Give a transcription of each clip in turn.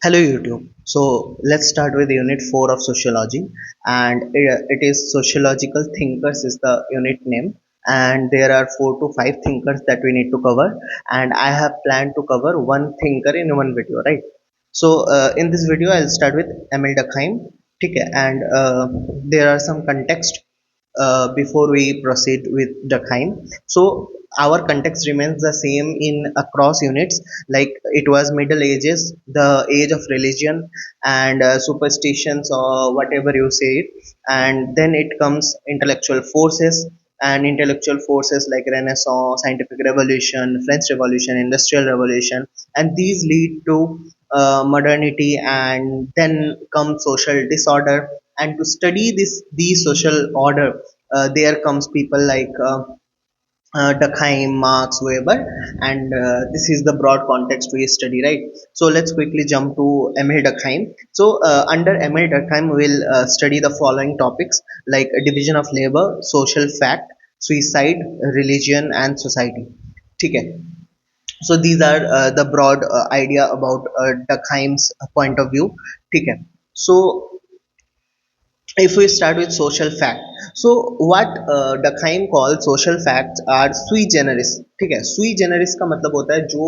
Hello YouTube. So let's start with unit 4 of sociology, and it is sociological thinkers is the unit name, and there are 4 to 5 thinkers that we need to cover, and I have planned to cover one thinker in one video, right? So in this video I'll start with Emile Durkheim, okay, and there are some context before we proceed with Durkheim. So our context remains the same in across units, like it was Middle Ages, the age of religion and superstitions or whatever you say it, and then it comes intellectual forces, and intellectual forces like Renaissance, scientific revolution, French revolution, industrial revolution, and these lead to modernity, and then comes social disorder. And to study this these social order, there comes people like Durkheim, Marx, Weber, and this is the broad context we study, right? So let's quickly jump to Emile Durkheim. So under Emile Durkheim, we'll study the following topics like division of labor, social fact, suicide, religion, and society. Okay. So these are the broad idea about Durkheim's point of view. Okay. So if we start with social fact, so what Durkheim calls social facts are sui generis. ठीक है, sui generis का मतलब होता है जो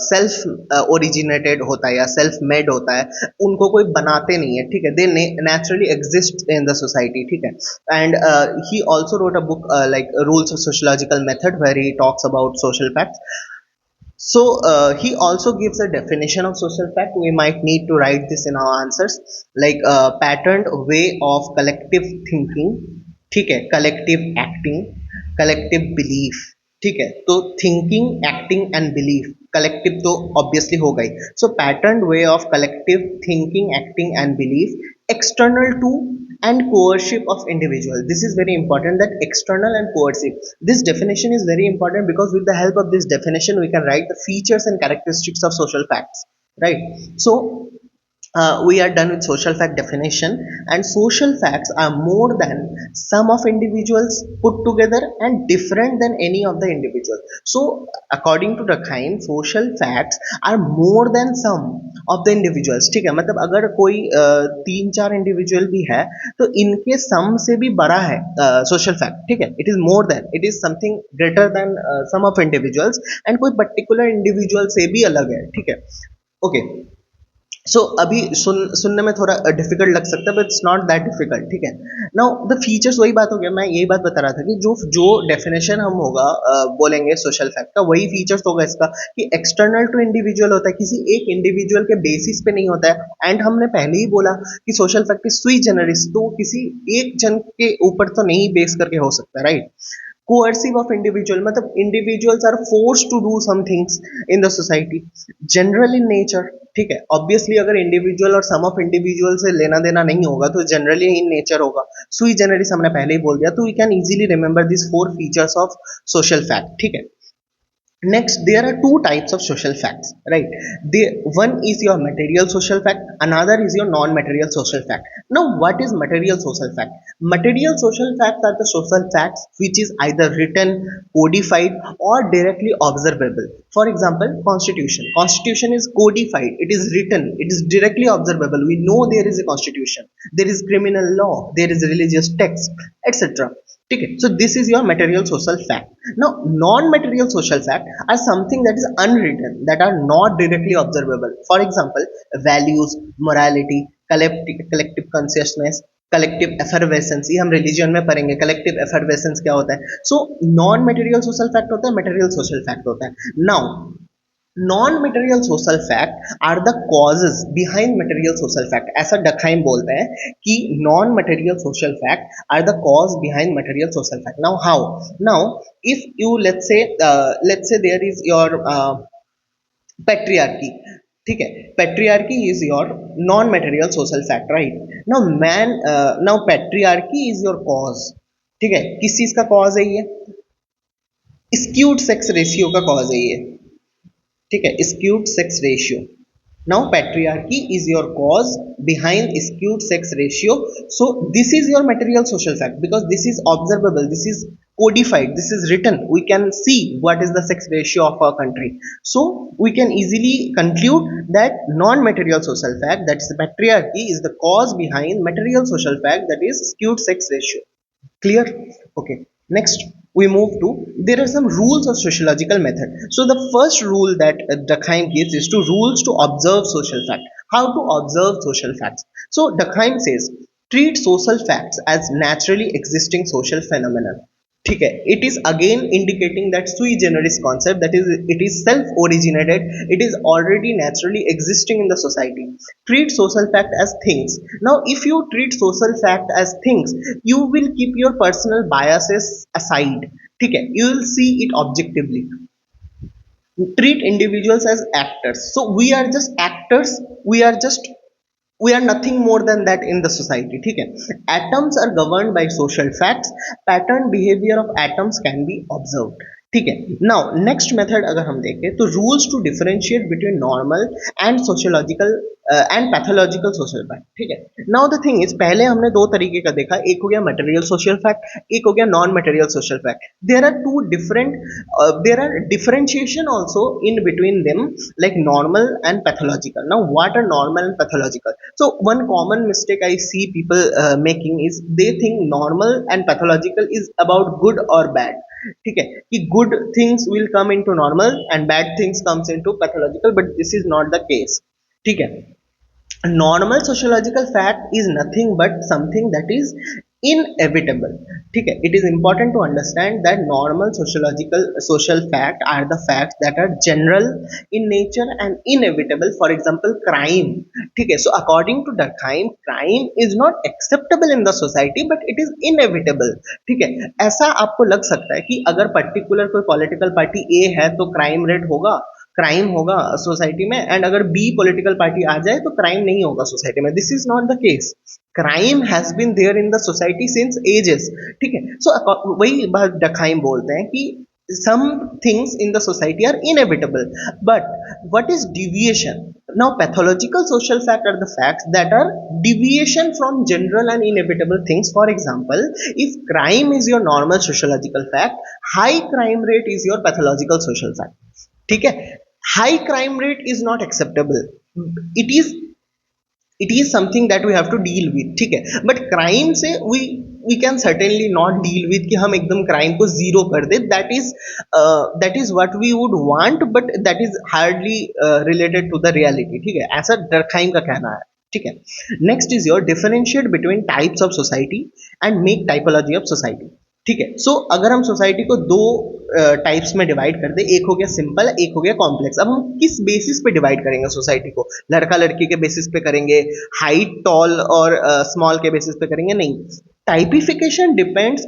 self originated होता है या सेल्फ मेड होता है, उनको कोई बनाते नहीं है, ठीक है, they naturally exist in the society, ठीक है. And he also wrote a book like rules of sociological method where he talks about social facts. So he also gives a definition of social fact. We might need to write this in our answers, like a patterned way of collective thinking, ठीक है, collective acting, collective belief, ठीक है. तो thinking, acting and belief, collective तो obviously होगा ही. So patterned way of collective thinking, acting and belief external to and coercive of individual. This is very important, that external and coercive, this definition is very important because with the help of this definition we can write the features and characteristics of social facts, right? So we are done with social fact definition, and social facts are more than sum of individuals put together and different than any of the individuals. So according to Durkheim, social facts are more than sum of the individuals, ठीक है, मतलब अगर कोई तीन चार individual भी है तो इनके सम से भी बड़ा है सोशल फैक्ट, ठीक है, it is more than, it is something greater than sum of individuals, and कोई पर्टिकुलर इंडिविजुअल से भी अलग है, ठीक है. ओके. सो अभी सुनने में थोड़ा डिफिकल्ट लग सकता है, but it's not that difficult, ठीक है. नाउ द फीचर्स, वही बात हो गया, मैं यही बात बता रहा था कि जो जो डेफिनेशन हम होगा बोलेंगे सोशल फैक्ट का, वही फीचर्स होगा इसका कि एक्सटर्नल टू इंडिविजुअल होता है, किसी एक इंडिविजुअल के बेसिस पे नहीं होता है. एंड हमने पहले ही बोला कि सोशल फैक्ट इज सुई जनरिस, तो किसी एक जन के ऊपर तो नहीं बेस करके हो सकता, राइट? coercive of individual, मतलब individuals are forced to do some things in the society, general in nature, ठीक है. ऑब्वियसली अगर इंडिविजुअल और सम ऑफ इंडिविजुअल से लेना देना नहीं होगा तो जनरली इन नेचर होगा. सुई जनरिस हमने पहले ही बोल दिया, तो we can easily remember this four features of social fact, ठीक है. Next, there are two types of social facts, right? One is your material social fact, another is your non-material social fact. Now, what is material social fact? Material social facts are the social facts which is either written, codified, or directly observable. For example, constitution. Constitution is codified, it is written, it is directly observable. We know there is a constitution, there is criminal law, there is religious text, etc. Okay, so this is your material social fact. Now, non-material social fact are something that is unwritten, that are not directly observable. For example, values, morality, collective consciousness, collective effervescence. ये हम religion में पढ़ेंगे collective effervescence क्या होता है. So non-material social fact होता है, material social fact होता है. Now non-material social fact are the causes behind material social fact. ऐसा डखाइम बोलते हैं कि non-material social fact are the cause behind material social fact. Now how? Now if you let's say there is your patriarchy, ठीक है, patriarchy is your non-material social fact, right? Now now patriarchy is your cause, ठीक है. किस चीज का cause है ये? Skewed sex ratio का कॉज है ये, ठीक है, skewed sex ratio. Now patriarchy is your cause behind skewed sex ratio. So this is your material social fact, because this is observable, this is codified, this is written, we can see what is the sex ratio of our country. So we can easily conclude that non-material social fact, that is patriarchy, is the cause behind material social fact, that is skewed sex ratio. Clear? Okay. Next, we move to, there are some rules of sociological method. So the first rule that Durkheim gives is to rules to observe social fact. How to observe social facts? So Durkheim says, treat social facts as naturally existing social phenomenon. ठीक है, it is again indicating that sui generis concept, that is it is self originated, it is already naturally existing in the society. Treat social fact as things. Now if you treat social fact as things, you will keep your personal biases aside. ठीक है, you will see it objectively. Treat individuals as actors. So we are just actors, we are just, we are nothing more than that in the society. ठीक है, atoms are governed by social facts, pattern behavior of atoms can be observed. ठीक है, now next method अगर हम देखें तो rules to differentiate between normal and sociological and pathological social fact. ठीक है, now the thing is, पहले हमने दो तरीके का देखा, एक हो गया material social fact, एक हो गया non material social fact. There are two different there are differentiation also in between them, like normal and pathological. Now what are normal and pathological? So one common mistake I see people making is they think normal and pathological is about good or bad. ठीक है, कि good things will come into normal and bad things comes into pathological, but this is not the case. ठीक है, normal sociological fact is nothing but something that is inevitable. ठीक है, it is important to understand that normal sociological social fact are the facts that are general in nature and inevitable. For example, crime. ठीक है, so according to Durkheim, crime is not acceptable in the society but it is inevitable. ठीक है, ऐसा आपको लग सकता है कि अगर पर्टिकुलर कोई पॉलिटिकल पार्टी ए है तो क्राइम रेट होगा, क्राइम होगा सोसाइटी में, एंड अगर बी पॉलिटिकल पार्टी आ जाए तो क्राइम नहीं होगा सोसाइटी में. This is not the case. Crime has been there in the society since ages. ठीक है, सो वही बात डखाइम बोलते हैं कि some things in the society are inevitable, but what is deviation? Now pathological social facts are the facts that are deviation from general and inevitable things. For example, if crime is your normal sociological fact, high crime rate is your pathological social fact. ठीक है, high crime rate is not acceptable, it is, it is something that we have to deal with. ठीक है, but crime से we can certainly not deal with कि हम एकदम crime को zero कर दे. That is what we would want, but that is hardly related to the reality. ठीक है, ऐसा डरखाइम का कहना है. ठीक है, next is your differentiate between types of society and make typology of society. ठीक है, सो अगर हम सोसाइटी को दो टाइप्स में डिवाइड कर दे, एक हो गया सिंपल, एक हो गया कॉम्प्लेक्स. अब हम किस बेसिस पे डिवाइड करेंगे सोसाइटी को? लड़का लड़की के बेसिस पे करेंगे, हाइट टॉल और स्मॉल के बेसिस पे करेंगे? नहीं. Typification depends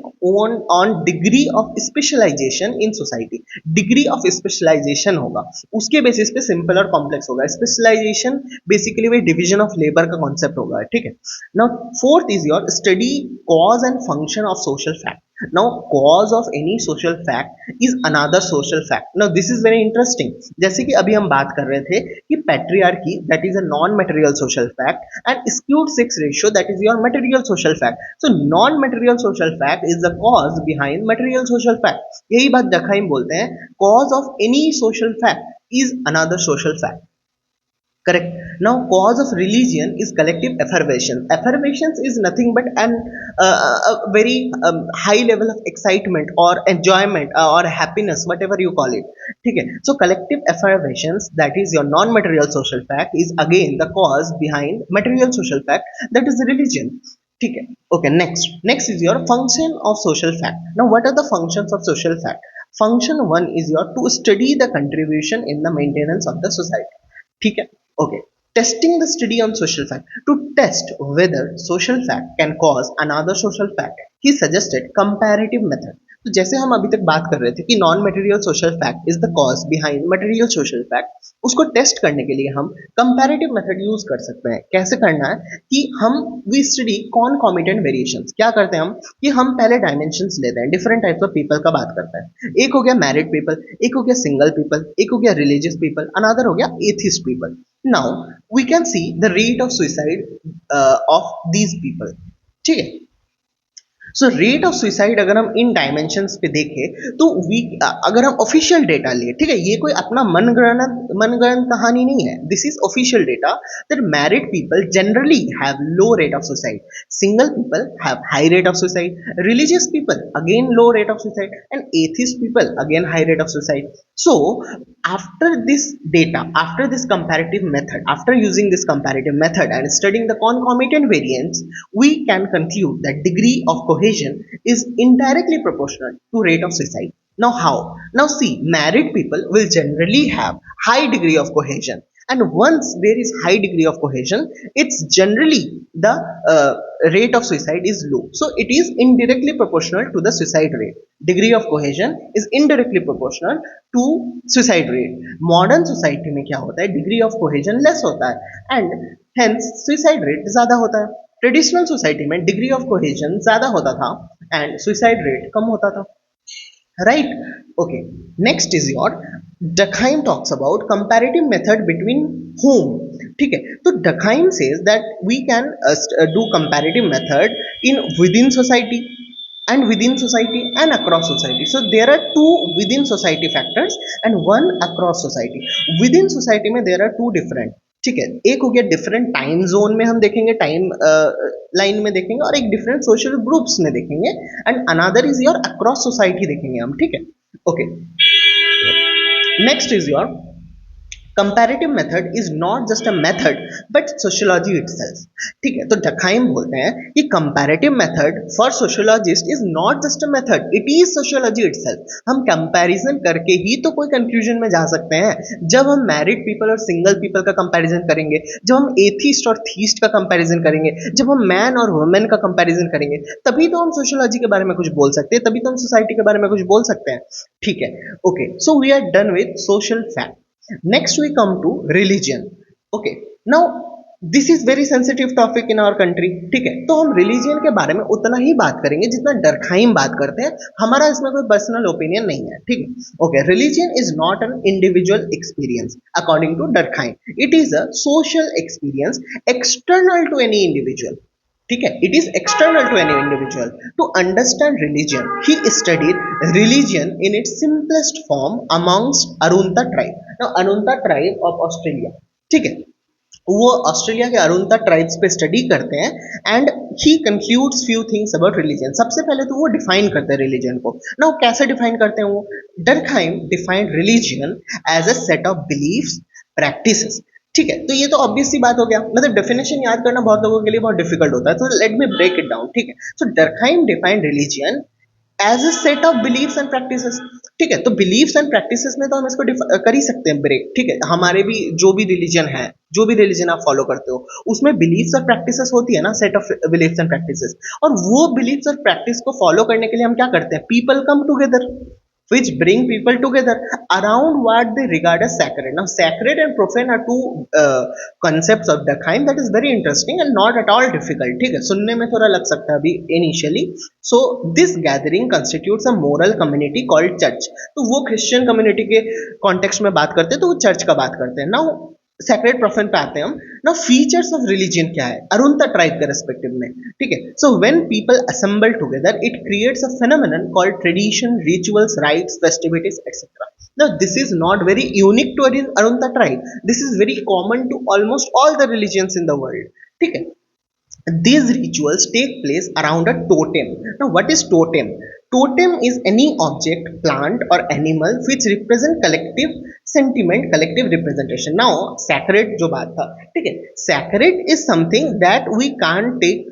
on degree of specialization in society. Degree of specialization होगा, उसके बेसिस पे सिंपल और कॉम्प्लेक्स होगा. स्पेशलाइजेशन बेसिकली वही डिवीजन ऑफ लेबर का कॉन्सेप्ट होगा. ठीक है, now fourth is your study cause and function of social fact. Now cause of any social fact is another social fact. Now this is very interesting. जैसे कि अभी हम बात कर रहे थे कि patriarchy, that is a non-material social fact, and skewed sex ratio, that is your material social fact. So non-material social fact is the cause behind material social fact. यही बात डखाइम बोलते हैं, cause of any social fact is another social fact. Correct. Now cause of religion is collective affirmation. Affirmations is nothing but a very high level of excitement or enjoyment or happiness, whatever you call it. ठीक है, so collective affirmations, that is your non-material social fact, is again the cause behind material social fact, that is religion. ठीक है, okay, next is your function of social fact. Now what are the functions of social fact? Function one is your to study the contribution in the maintenance of the society. ठीक है, okay. Testing the study on social fact. To test whether social fact can cause another social fact, he suggested comparative method. तो जैसे हम अभी तक बात कर रहे थे कि non material social fact is the cause behind material social fact, उसको टेस्ट करने के लिए हम कंपैरेटिव मेथड यूज कर सकते हैं. कैसे करना है कि हम वी स्टडी कॉनकॉमिटेंट वेरिएशंस. क्या करते हैं हम कि हम पहले डायमेंशंस लेते हैं, डिफरेंट टाइप्स ऑफ पीपल का बात करते हैं. एक हो गया मैरिड पीपल, एक हो गया सिंगल पीपल, एक हो गया रिलीजियस पीपल, अनदर हो गया atheist people. Now we can see the rate of suicide of these people. ठीक है, सो रेट ऑफ सुसाइड अगर हम इन डायमेंशंस पे देखें तो वी अगर हम ऑफिशियल डेटा ले, ठीक है, ये कोई अपना मनगढ़ंत कहानी नहीं है, this is official data that married people generally have low rate of suicide, single people have high rate of suicide, religious people again low rate of suicide and atheist people again high rate of suicide. So after this data, after this comparative method, after using this comparative method and studying the concomitant variants, we can conclude that degree of cohesion is indirectly proportional to rate of suicide. Now how? Now see, married people will generally have high degree of cohesion, and once there is high degree of cohesion, it's generally the rate of suicide is low, so it is indirectly proportional to the suicide rate. Degree of cohesion is indirectly proportional to suicide rate. Modern society में क्या होता है, degree of cohesion less होता है and hence suicide rate ज़्यादा होता है. Traditional society में डिग्री ऑफ कोहेजन ज्यादा होता था एंड सुसाइड रेट कम होता था, right? Okay, next is your Durkheim talks about comparative method between whom. ठीक है, तो Durkheim says that we can do comparative method in within society and within society and across society. So there are two within society factors and one across society. Within society में there are two different, ठीक है, एक हो गया different time zone में हम देखेंगे, time line में देखेंगे, और एक डिफरेंट सोशल ग्रुप्स में देखेंगे, and another is your across society देखेंगे हम. ठीक है, okay, next is your comparative method is not just a method but sociology itself. ठीक है, तो डखाइम बोलते हैं कि comparative method for sociologist is not just a method, it is sociology itself. हम कंपैरिजन करके ही तो कोई कंक्लूजन में जा सकते हैं. जब हम मैरिड पीपल और सिंगल पीपल का कंपैरिजन करेंगे, जब हम एथिस्ट और थीस्ट का कंपैरिजन करेंगे, जब हम मैन और वुमेन का कंपैरिजन करेंगे, तभी तो हम सोशियोलॉजी के बारे में कुछ बोल सकते हैं, तभी तो हम सोसाइटी के बारे में कुछ बोल सकते हैं. ठीक है, okay, so we are done with social fact. Next we come to religion. Okay, now this is very sensitive topic in our country. ठीक है, तो हम religion के बारे में उतना ही बात करेंगे जितना डरखाइम बात करते हैं, हमारा इसमें कोई पर्सनल ओपिनियन नहीं है. ठीक है, okay, religion is not an individual experience according to Durkheim. It is a social experience external to any individual. ठीक है, it is external to any individual. To understand religion, he studied religion in its simplest form amongst Arunta tribe. Now Arunta tribe of Australia, ठीक है, वो Australia के अरुंता tribes पे study करते हैं and he concludes few things about religion. सबसे पहले तो वो डिफाइन करते हैं रिलीजन को. नाउ कैसे डिफाइन करते हैं वो? Durkheim defined religion as a set of beliefs, practices. ठीक है, तो ये तो ऑब्वियस सी बात हो गया, मतलब डेफिनेशन याद करना बहुत लोगों के लिए बहुत डिफिकल्ट होता है, तो let me break it down. ठीक है, so Durkheim defined religion as a set of beliefs and practices. ठीक है, तो बिलीव्स एंड प्रैक्टिसेस में तो हम इसको कर ही सकते हैं ब्रेक. ठीक है, हमारे भी जो भी रिलीजन है, जो भी रिलीजन आप फॉलो करते हो, उसमें बिलीव्स और प्रैक्टिसेस होती है ना, set of beliefs and practices. और वो बिलीव्स और प्रैक्टिस को फॉलो करने के लिए हम क्या करते हैं? People come together which bring people together around what they regard as sacred. Now sacred and profane are two concepts of Durkheim that is very interesting and not at all difficult. ठीक है, सुनने में थोड़ा लग सकता है अभी initially. So this gathering constitutes a moral community called church. तो वो क्रिश्चियन कम्युनिटी के कॉन्टेक्स्ट में बात करते हैं, तो वो चर्च का बात करते हैं. नाउ सैक्रेड प्रोफेन पे आते हैं हम. नाउ फीचर्स ऑफ रिलीजन क्या है अरुंता ट्राइब के रेस्पेक्टिव में? ठीक है, so when people assemble together it creates a phenomenon called tradition, rituals, rights, festivities etcetera. Now this is not very unique to Arunta tribe. This is very common to almost all the religions in the world. ठीक है, these rituals take place around a totem. Now what is totem? Totem is any object, plant or animal which represent collective sentiment, collective representation. Now sacred जो बात था, ठीक है, sacred is something that we can't take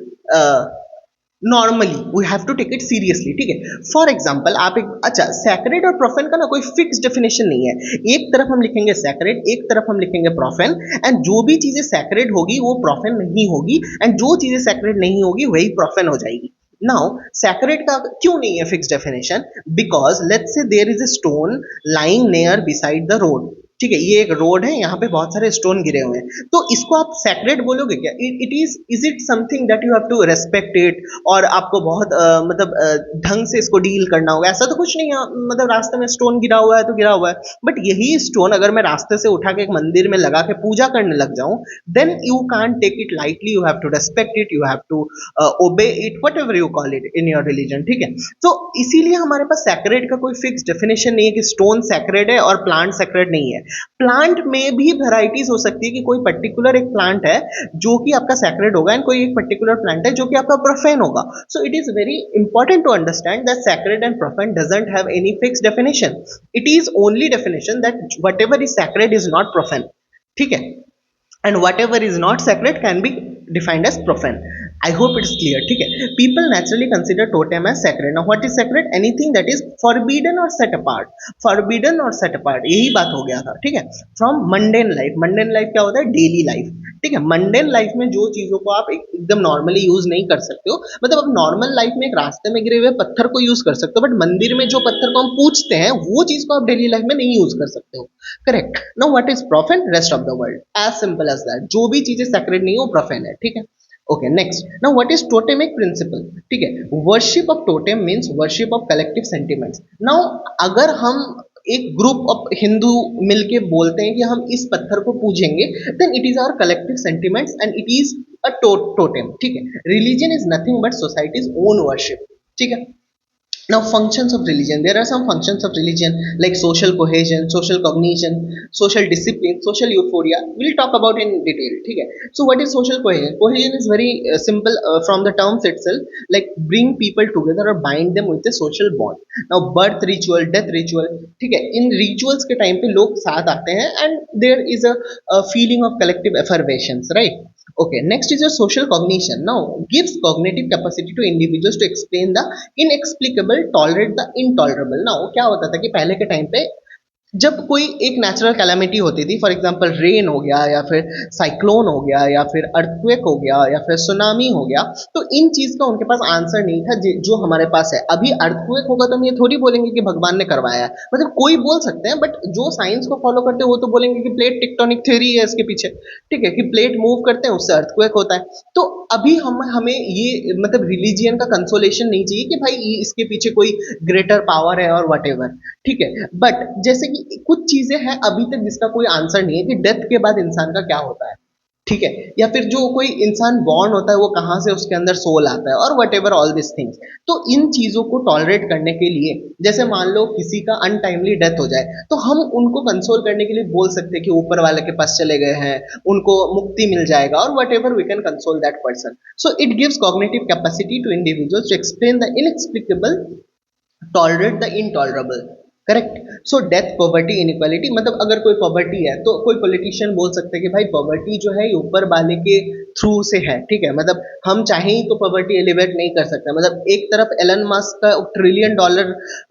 normally, we have to take it seriously. ठीक है, for example आप एक, अच्छा, सैक्रेड और प्रोफेन का ना कोई फिक्स डेफिनेशन नहीं है. एक तरफ हम लिखेंगे सैक्रेड, एक तरफ हम लिखेंगे प्रोफेन, एंड जो भी चीजें सैक्रेड होगी वो प्रोफेन नहीं होगी, एंड जो चीजें सैक्रेड नहीं होगी वही प्रोफेन हो जाएगी. नाउ सैक्रेड का क्यों नहीं है fix definition? Because let's say there is a stone lying near beside the road. ठीक है, ये एक रोड है, यहाँ पे बहुत सारे स्टोन गिरे हुए हैं, तो इसको आप सैक्रेड बोलोगे क्या? It is it something that you have to respect it, और आपको बहुत मतलब ढंग से इसको डील करना होगा? ऐसा तो कुछ नहीं है, मतलब रास्ते में स्टोन गिरा हुआ है तो गिरा हुआ है, बट यही स्टोन अगर मैं रास्ते से उठा के एक मंदिर में लगा के पूजा करने लग जाऊं, then you can't take it lightly, you have to respect it, you have to obey it, whatever you call it in your religion, ठीक है? तो इसीलिए हमारे पास सैक्रेड का कोई फिक्स डेफिनेशन नहीं है कि स्टोन सैक्रेड है और प्लांट सैक्रेड नहीं है। प्लांट में भी वेराइटीज हो सकती है कि कोई पर्टिकुलर एक प्लांट है जो कि आपका सैक्रेड होगा, एंड कोई एक पर्टिकुलर प्लांट है जो कि आपका प्रोफेन होगा। So it is very important to understand that sacred and profane doesn't have any fix definition, it is only definition that whatever is sacred is not profane, ठीक है? And whatever is not sacred can be defined as profane. I hope it is clear, ठीक है? People naturally consider totem as sacred. Now what is sacred? Anything that is forbidden or set apart. Forbidden or set apart, यही बात हो गया था, ठीक है? From mundane life. Mundane life क्या होता है? Daily life, ठीक है? मंडेन लाइफ में जो चीजों को आप एकदम नॉर्मली यूज नहीं कर सकते हो, मतलब आप नॉर्मल लाइफ में एक रास्ते में गिरे हुए पत्थर को यूज कर सकते हो, बट मंदिर में जो पत्थर को हम पूछते हैं वो चीज को आप डेली लाइफ में नहीं यूज कर सकते हो, correct? Now what is profane? Rest of the world, as simple as that. जो भी चीजें सेक्रेड नहीं है वो प्रोफेन है, ठीक है? Okay, next, now what is totemic principle, ठीक है? Worship of totem means worship of collective sentiments. Now अगर हम एक ग्रुप ऑफ हिंदू मिलके बोलते हैं कि हम इस पत्थर को पूजेंगे, then it is our collective sentiments and it is a totem, ठीक है? Religion is nothing but society's own worship, ठीक है? Now functions of religion, there are some functions of religion like social cohesion, social cognition, social discipline, social euphoria, we'll talk about in detail, ठीक है? So what is social cohesion? Cohesion is very simple from the terms itself, like bring people together or bind them with a social bond. Now birth ritual, death ritual, ठीक है? इन rituals के time पे लोग साथ आते हैं and there is a feeling of collective effervescence, right? Okay, next is your social cognition. Now gives cognitive capacity to individuals to explain the inexplicable, tolerate the intolerable. Now क्या होता था कि पहले के टाइम पे जब कोई एक नेचुरल कैलामिटी होती थी, फॉर एग्जांपल रेन हो गया या फिर साइक्लोन हो गया या फिर अर्थक्वेक हो गया या फिर सुनामी हो गया, तो इन चीज का उनके पास आंसर नहीं था जो हमारे पास है। अभी अर्थक्वेक होगा तो हम ये थोड़ी बोलेंगे कि भगवान ने करवाया है, मतलब कोई बोल सकते हैं, बट जो साइंस को फॉलो करते हैं वो तो बोलेंगे कि प्लेट टेक्टोनिक थ्योरी है इसके पीछे, ठीक है? कि प्लेट मूव करते हैं उससे अर्थक्वेक होता है। तो अभी हम हमें ये मतलब रिलीजियन का कंसोलेशन नहीं चाहिए कि भाई इसके पीछे कोई ग्रेटर पावर है और वट, ठीक है? बट जैसे कि कुछ चीजें हैं अभी तक जिसका कोई आंसर नहीं है कि डेथ के बाद इंसान का क्या होता है, ठीक है? या फिर जो कोई इंसान बॉर्न होता है वो कहाँ से उसके अंदर सोल आता है, और what ever all this things. तो इन चीजों को टॉलरेट करने के लिए, जैसे मान लो किसी का अनटाइमली डेथ हो जाए, तो हम उनको कंसोल करने के लिए बोल सकते हैं कि ऊपर वाले के पास चले गए हैं, उनको मुक्ति मिल जाएगा, और whatever we can console that person. So it gives cognitive capacity to individuals to explain the inexplicable, tolerate the intolerable, correct? So death, poverty, inequality, मतलब अगर कोई पॉवर्टी है तो कोई पॉलिटिशियन बोल सकते हैं कि भाई पॉवर्टी जो है ऊपर वाले के थ्रू से है, ठीक है? मतलब हम चाहें ही तो पॉवर्टी एलिवेट नहीं कर सकते, मतलब एक तरफ एलन मस्क का $1 ट्रिलियन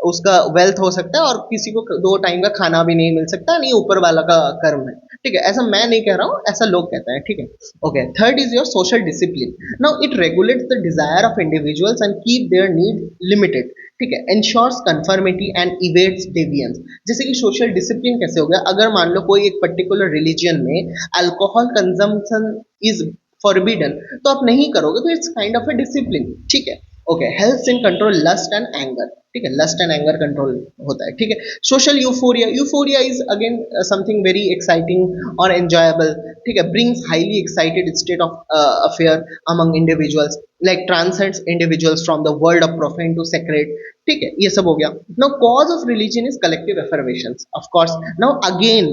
उसका वेल्थ हो सकता है और किसी को 2 टाइम का खाना भी नहीं मिल सकता, नहीं ऊपर वाला का कर्म है, ठीक है? ऐसा मैं नहीं कह रहा हूँ, ऐसा लोग कहते हैं, ठीक है? Okay, third is your social discipline. Now it regulates the desire of individuals and keep their need limited, ठीक है? Ensures conformity and averts deviance. जैसे कि सोशल डिसिप्लिन कैसे हो गया, अगर मान लो कोई एक पर्टिकुलर रिलीजन में अल्कोहल कंजम्पशन इज फॉरबिडन, तो आप नहीं करोगे, तो it's kind of a discipline, ठीक है? Okay, helps in control lust and anger, ठीक है? लस्ट एंड एंगर कंट्रोल होता है, ठीक है? Social euphoria, euphoria is again something very exciting और एंजॉयबल, ठीक है? Brings highly excited state of affair among individuals, like transcends individuals from the world of profane to sacred, ठीक है? ये सब हो गया। Now cause of religion is collective affirmations, of course. Now again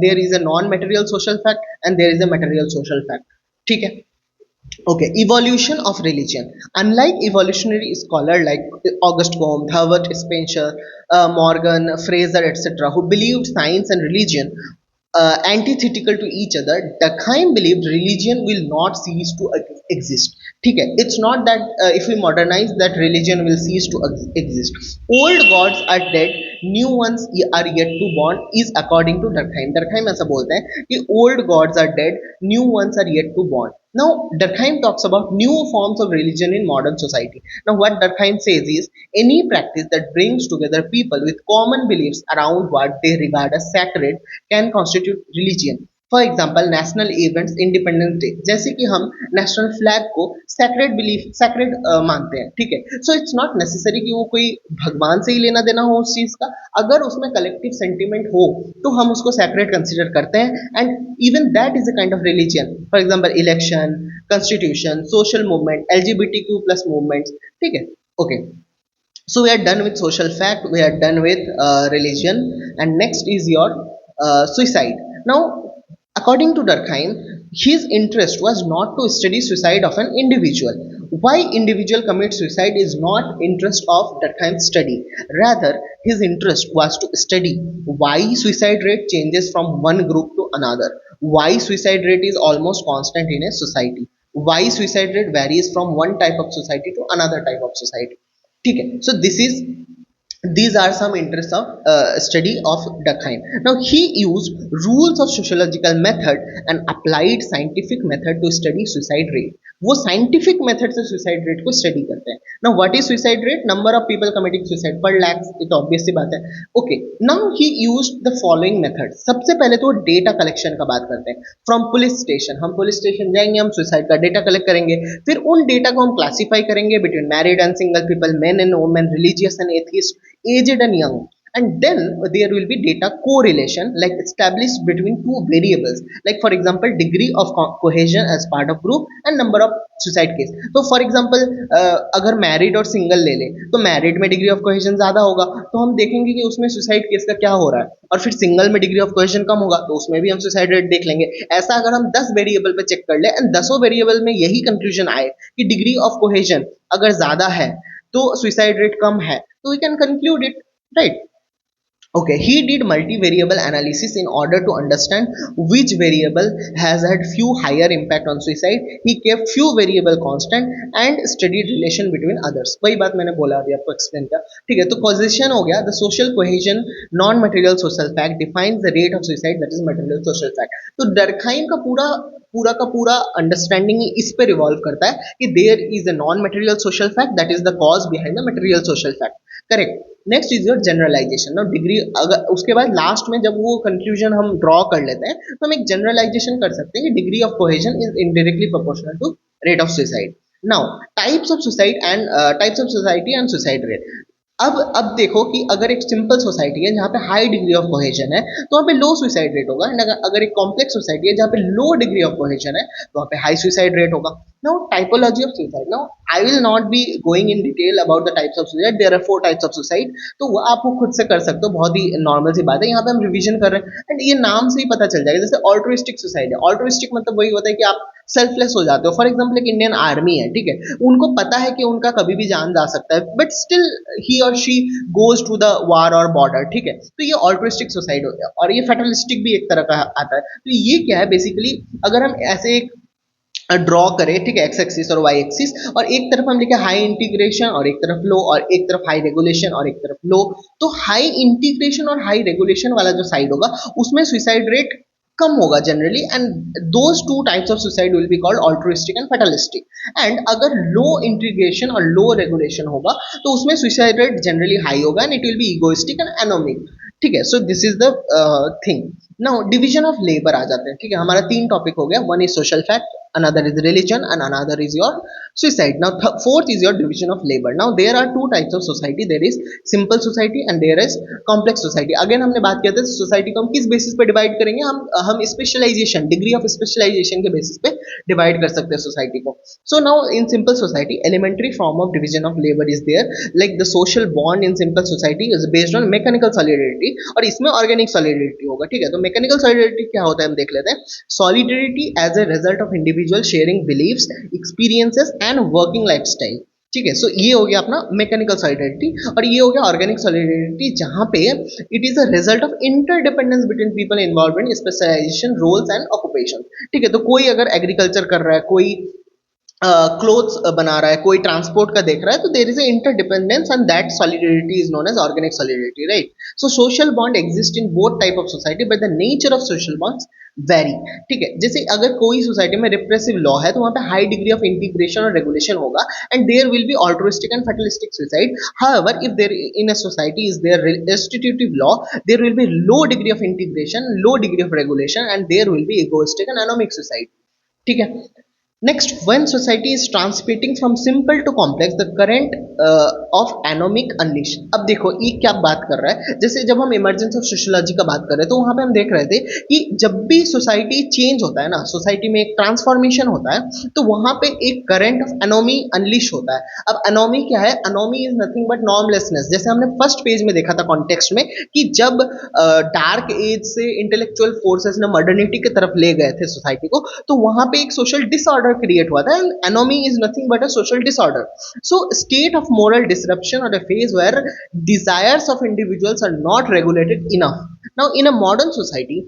there is a non material social fact and there is a material social fact, ठीक है? Okay, evolution of religion. Unlike evolutionary scholar like August Comte, Herbert Spencer, Morgan, Fraser, etc., who believed science and religion antithetical to each other, Durkheim believed religion will not cease to exist. ठीक है? It's not that if we modernize that religion will cease to exist. Old gods are dead, new ones are yet to born is according to Durkheim. Durkheim ऐसा बोलते हैं कि old gods are dead, new ones are yet to born. Now, Durkheim talks about new forms of religion in modern society. Now, what Durkheim says is any practice that brings together people with common beliefs around what they regard as sacred can constitute religion. For example national events independence day, जैसे कि हम national flag को sacred belief sacred मानते हैं, ठीक है. So it's not necessary कि वो कोई भगवान से ही लेना देना हो उस चीज का. अगर उसमें कलेक्टिव सेंटिमेंट हो तो हम उसको सैक्रेड कंसिडर करते हैं, and even that is a kind of religion. For example election, constitution, social movement, LGBTQ plus movements. ठीक है, okay. So we are done with social fact, we are done with religion, and next is your suicide. Now, according to Durkheim, his interest was not to study suicide of an individual. Why individual commits suicide is not interest of Durkheim's study. Rather, his interest was to study why suicide rate changes from one group to another, why suicide rate is almost constant in a society, why suicide rate varies from one type of society to another type of society. ठीक है, so these are some interests of study of Durkheim. Now he used rules of sociological method and applied scientific method to study suicide rate. वो scientific method से suicide rate को study करते हैं. Now what is suicide rate? Number of people committing suicide per lakhs, ये तो obvious सी बात है. Okay, now he used the following method. सबसे पहले तो data collection का बात करते हैं. From police station, हम police station जाएंगे, हम suicide का data collect करेंगे, फिर उन data को हम classify करेंगे between married and single people, men and women, religious and atheist, aged and young, and then there will be data correlation like established between two variables, like for example degree of cohesion as part of group and number of suicide case. तो for example अगर married और single ले ले तो married में degree of cohesion ज़्यादा होगा तो हम देखेंगे कि उसमें suicide case का क्या हो रहा है, और फिर single में degree of cohesion कम होगा तो उसमें भी हम suicide rate देख लेंगे. ऐसा अगर हम 10 variable पे check कर ले and 10 variable में यही conclusion आए कि degree of cohesion अगर ज़्यादा है तो suicide rate कम है, तो we can conclude it, right? Okay, he did multivariable analysis in order to understand which variable has had few higher impact on suicide. He kept few variable constant and studied relation between others. वही बात मैंने बोला अभी आपको explain किया, ठीक है. तो causation हो गया, the social cohesion non-material social fact defines the rate of suicide, that is material social fact. तो Durkheim का पूरा का पूरा अंडरस्टैंडिंग इस पे रिवॉल्व करता है कि there is a non material social fact that is the cause behind the material social fact. Correct. Next is your generalization. Now degree, अगर उसके बाद लास्ट में जब वो कंक्लूजन हम ड्रॉ कर लेते हैं तो हम एक जनरलाइजेशन कर सकते हैं कि degree of cohesion is indirectly proportional to rate of suicide. Now types of suicide and types of society and suicide rate. अब देखो कि अगर एक सिंपल सोसाइटी है जहाँ पे हाई डिग्री ऑफ कोहेजन है तो वहाँ पे लो सुसाइड रेट होगा, एंड अगर एक कॉम्प्लेक्स सोसाइटी है जहाँ पे लो डिग्री ऑफ कोहेजन है तो वहाँ पे हाई सुसाइड रेट होगा. Now typology of suicide. Now I will not be going in detail about the types of suicide, there are 4 types of suicide, तो वो आप वो खुद से कर सकते हो, बहुत ही नॉर्मल सी बात है. यहाँ पे हम रिवीजन कर रहे हैं एंड ये नाम से ही पता चल जाएगा. जैसे ऑल्ट्रुइस्टिक सुसाइड है, ऑल्ट्रुइस्टिक मतलब वही होता है कि आप सेल्फलेस हो जाते हो. फॉर एग्जाम्पल एक इंडियन आर्मी है, ठीक है, उनको पता है कि उनका कभी भी जान जा सकता है बट स्टिल ही और she goes to the war और बॉर्डर, ठीक है. तो ये ऑल्ट्रुइस्टिक सुसाइड हो गया. और ये फैटलिस्टिक भी एक तरह का आता है. तो ये क्या है बेसिकली, अगर हम ऐसे एक ड्रॉ करें, ठीक है, एक्स एक्सिस और वाई एक्सिस, और एक तरफ हम लिखे हाई इंटीग्रेशन और एक तरफ लो, और एक तरफ हाई रेगुलेशन और एक तरफ लो, तो हाई इंटीग्रेशन और हाई रेगुलेशन वाला जो साइड होगा उसमें सुसाइड रेट कम होगा generally, and those two types of suicide will be called altruistic and fatalistic. And अगर लो इंटीग्रेशन और लो रेगुलेशन होगा तो उसमें सुसाइड रेट जनरली हाई होगा and it will be egoistic and anomic, ठीक है. So this is the thing. Now division of labour आ जाते हैं, ठीक है. हमारा 3 टॉपिक हो गया, one is social fact, another is religion, and another is your suicide. Now fourth is your division of labor. Now there are 2 types of society, there is simple society and there is complex society. again हमने बात किया था society को हम किस basis पे divide करेंगे, हम स्पेशलाइजेशन, डिग्री ऑफ स्पेशलाइजेशन के बेसिस पे डिवाइड कर सकते हैं सोसाइटी को. So now in simple society elementary form of division of labour is there, like the social bond in simple society is based on mechanical solidarity, और इसमें organic solidarity होगा, ठीक है. तो मैकेनिकल सॉलिडरिटी क्या होता है हम देख लेते हैं. Solidarity as a result of individual sharing beliefs, experiences and working lifestyle, ठीक है. सो ये हो गया अपना मैकेनिकल सॉलिडरिटी, और ये हो गया ऑर्गेनिक सॉलिडरिटी जहां पे it is a result of interdependence between people involve in specialization, roles and occupation, ठीक है. तो कोई अगर एग्रीकल्चर कर रहा है, कोई क्लोथ्स बना रहा है, कोई ट्रांसपोर्ट का देख रहा है, तो there is interdependence and that solidarity is known as organic solidarity, right. So social bond exist in both type of society, but the nature of social bonds vary, ठीक है। जैसे अगर कोई सोसाइटी में रिप्रेसिव लॉ है तो वहां पे हाई डिग्री ऑफ इंटीग्रेशन और रेगुलेशन होगा, and there will be altruistic and fatalistic suicide. However if there in a society is there restrictive law, there will be low degree of integration, low degree of regulation, and there will be egoistic and anomic society, ठीक है। Next, when society is transiting from simple to complex, the current of anomic unleash। अब देखो ये क्या बात कर रहा है, जैसे जब हम इमरजेंस ऑफ सोशियोलॉजी का बात कर रहे हैं तो वहां पे हम देख रहे थे कि जब भी सोसाइटी चेंज होता है ना, सोसाइटी में एक ट्रांसफॉर्मेशन होता है, तो वहां पे एक करंट ऑफ एनोमी अनलिश होता है। अब एनोमी क्या है? Anomie is nothing but normlessness. जैसे हमने फर्स्ट पेज में देखा था कॉन्टेक्स्ट में कि जब डार्क एज से इंटेलेक्चुअल फोर्सेस ने मॉडर्निटी की तरफ ले गए थे सोसाइटी को, तो वहां पे एक सोशल डिसऑर्डर क्रिएट हुआ था, and anomie is nothing but a social disorder. So state of moral disruption और a phase where desires of individuals are not regulated enough. Now in a modern society,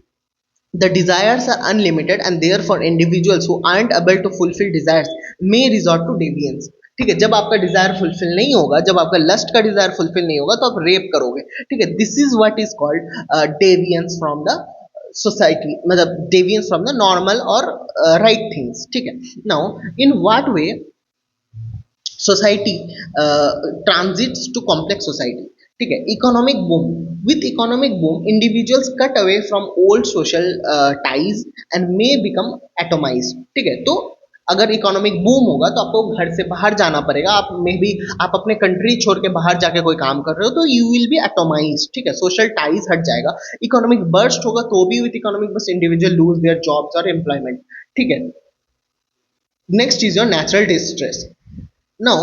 the desires are unlimited, and therefore individuals who aren't able to fulfill desires may resort to deviance। ठीक है, जब आपका Dzire fulfil नहीं होगा, जब आपका lust का Dzire fulfil नहीं होगा, तो आप रेप करोगे, ठीक है। This is what is called deviance from the society, मतलब डेवियंस फ्रॉम द नॉर्मल और राइट थिंग्स, ठीक है। Now in what way society transits to complex society, ठीक है। Economic boom, with economic boom individuals cut away from old social ties and may become atomise, ठीक है। तो अगर economic boom होगा तो आपको घर से बाहर जाना पड़ेगा, आप मे बी आप अपने कंट्री छोड़ के बाहर जाके कोई काम कर रहे हो तो यू विल बी एटोमाइज, ठीक है, सोशल टाइज हट जाएगा। इकोनॉमिक बर्स्ट होगा तो भी विथ इकोनॉमिक बस इंडिविजुअल लूज देयर जॉब्स और एम्प्लॉयमेंट, ठीक है। Next is your natural distress. Now,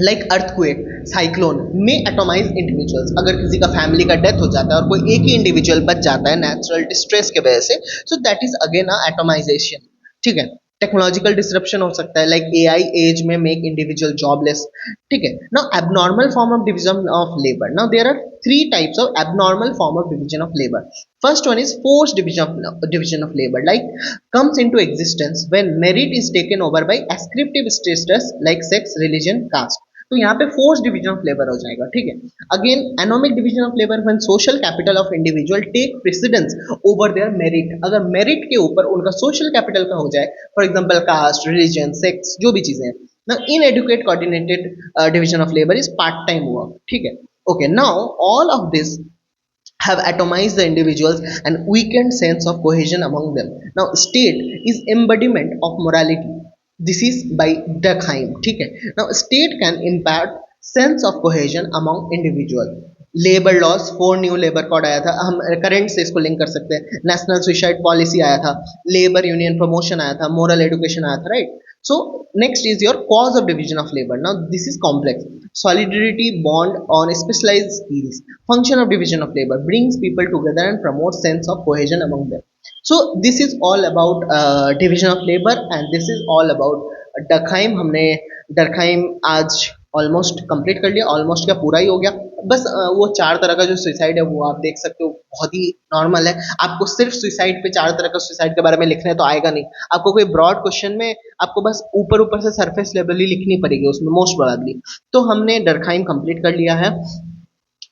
like earthquake, cyclone may atomize individuals। अगर किसी का फैमिली का डेथ हो जाता है और कोई एक ही इंडिविजुअल बच जाता है नेचुरल डिस्ट्रेस के वजह से, so that is again a atomization, ठीक है। टेक्नोलॉजिकल डिसरप्शन हो सकता है, लाइक एआई एज में मेक इंडिविजुअल जॉबलेस, ठीक है। Now abnormal form of division of labour. Now there are three types of abnormal form of division of labor. First one is forced division of labor, like comes into existence when merit is taken over by ascriptive status like sex, religion, caste। तो यहाँ पे force division of labour हो जाएगा, ठीक है। Again anomic division of labour when social capital of individual take precedence over their merit. अगर merit के ऊपर उनका सोशल कैपिटल का हो जाए, for example caste, religion, sex, जो भी चीजें हैं। Now inadequate coordinated division of labor is part time work, ठीक है। Okay, now all of this have atomized the individuals and weakened sense of cohesion among them. Now state is embodiment of morality, this is by Durkheim, ठीक है। Now state can impact sense of cohesion among individual। Labour laws, 4 new labour code आया था, हम current से इसको link कर सकते हैं। नेशनल सुसाइड पॉलिसी आया था, लेबर यूनियन प्रमोशन आया था, मोरल एजुकेशन आया था, right. So next is your cause of division of labor. Now this is complex. Solidarity bond on specialized skills. Function of division of labor brings people together and promotes sense of cohesion among them. So this is all about division of labor, and this is all about Durkheim। हमने Durkheim आज almost complete कर लिया, almost क्या पूरा ही हो गया। बस वो 4 तरह का जो सुसाइड है वो आप देख सकते हो, बहुत ही नॉर्मल है। आपको सिर्फ सुसाइड पे 4 तरह का सुसाइड के बारे में लिखना है तो आएगा नहीं, आपको कोई ब्रॉड क्वेश्चन में आपको बस ऊपर ऊपर से सरफेस लेवल ही लिखनी पड़ेगी उसमें मोस्ट प्रोबेबली। तो हमने डरखाइम कंप्लीट कर लिया है,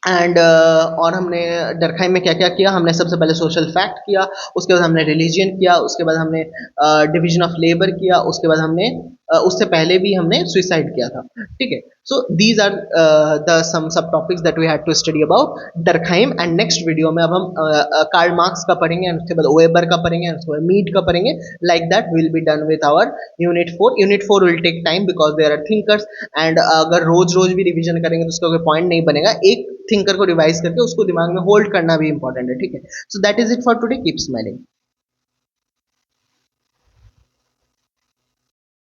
एंड और हमने डरखाइम में क्या क्या किया, हमने सबसे पहले सोशल फैक्ट किया, उसके बाद हमने रिलीजियन किया, उसके बाद हमने डिवीजन ऑफ लेबर किया, उसके बाद हमने उससे पहले भी हमने सुसाइड किया था, ठीक है। So these are the some sub topics that we had to study about Durkheim. And next video में अब हम कार्ल मार्क्स का पढ़ेंगे, उसके बाद वेबर का पढ़ेंगे, उसके बाद मीड का पढ़ेंगे। Like that will be done with our unit 4। Unit 4 will take time because there are thinkers, and अगर रोज रोज भी रिविजन करेंगे तो उसका कोई पॉइंट नहीं बनेगा। एक थिंकर को रिवाइज करके उसको दिमाग में होल्ड करना भी इंपॉर्टेंट है, ठीक है। सो that is it for today, keep smiling.